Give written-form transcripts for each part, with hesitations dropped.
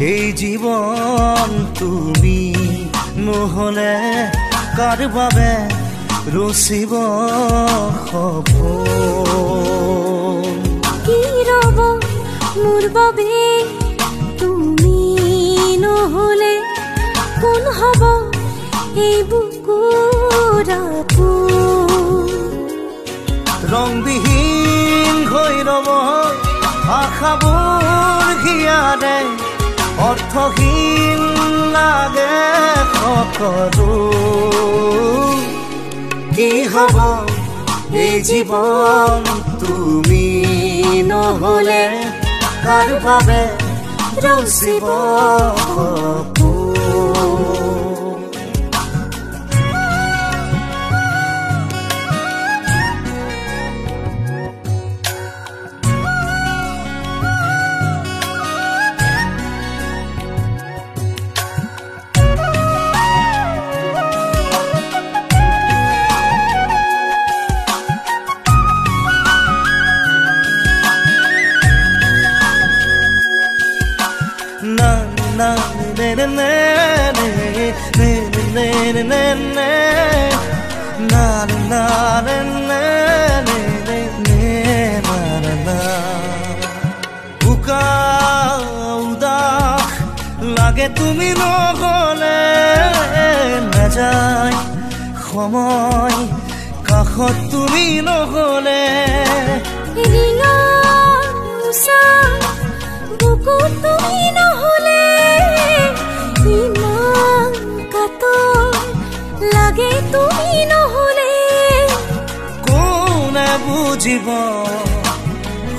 এই জীবন তুমি নহলে কাৰ বাবে ৰচিব সপোন কি ৰব মোৰ বাবে তুমি নহলে কোন হব এই বুকুৰ আপোন ৰংবিহীন হৈ ৰব আশাবোৰ হিয়াৰে অৰ্থহীন লাগে সকলো কি হব এই জীৱন তুমি নহলে কাৰ বাবে ৰচিব সপোন লাগে তুমি নহলে নাযায় সময় কাষত তুমি নহলে বুকুত তুমি নহলে ইমান কাতৰ লাগে তুমি নহলে কোনে বুজিব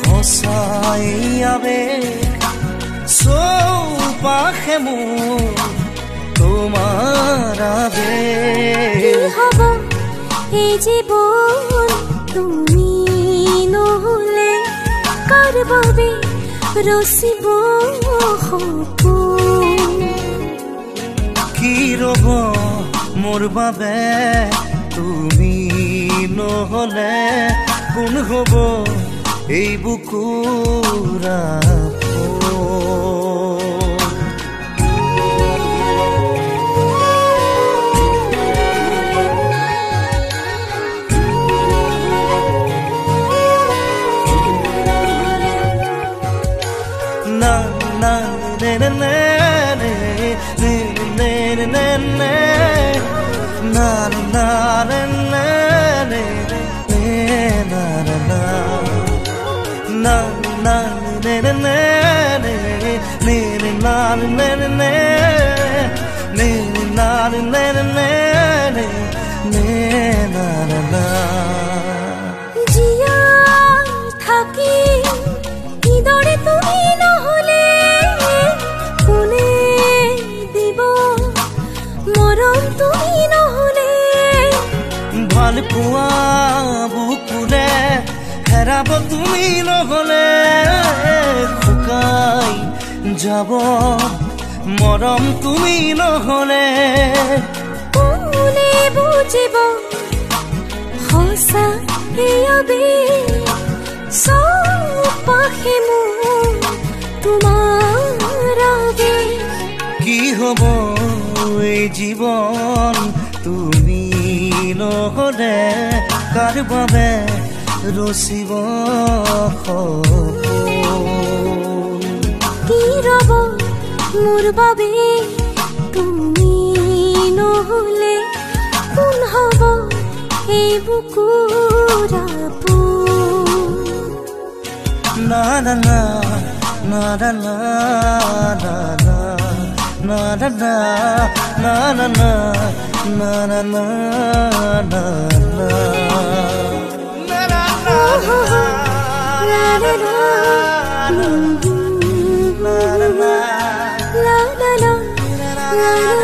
সঁচাই আবেগ চৌপাশে মোৰ তোমাৰ আবেগ কি হব এই জীৱন তুমি নহলে কাৰ বাবে ৰচিব সপোন কি ৰব মোৰ বাবে তুমি নহলে কোন হব এই বুকুৰ পোৱা বুকুলে হেৰাব তুমি নহলে শুকাই যাব মৰম তুমি নহলে কোনে বুজিব সঁচা চৌপাশে মোৰ তোমাৰ আবেগ কি হব এই জীৱন তুমি নহলে কাৰ বাবে ৰচিব সপোন কি ৰব মোৰ বাবে তুমি নহলে কোন হব এই বুকুৰ আপোন না না না না না না na na na na na na na na na na la la la la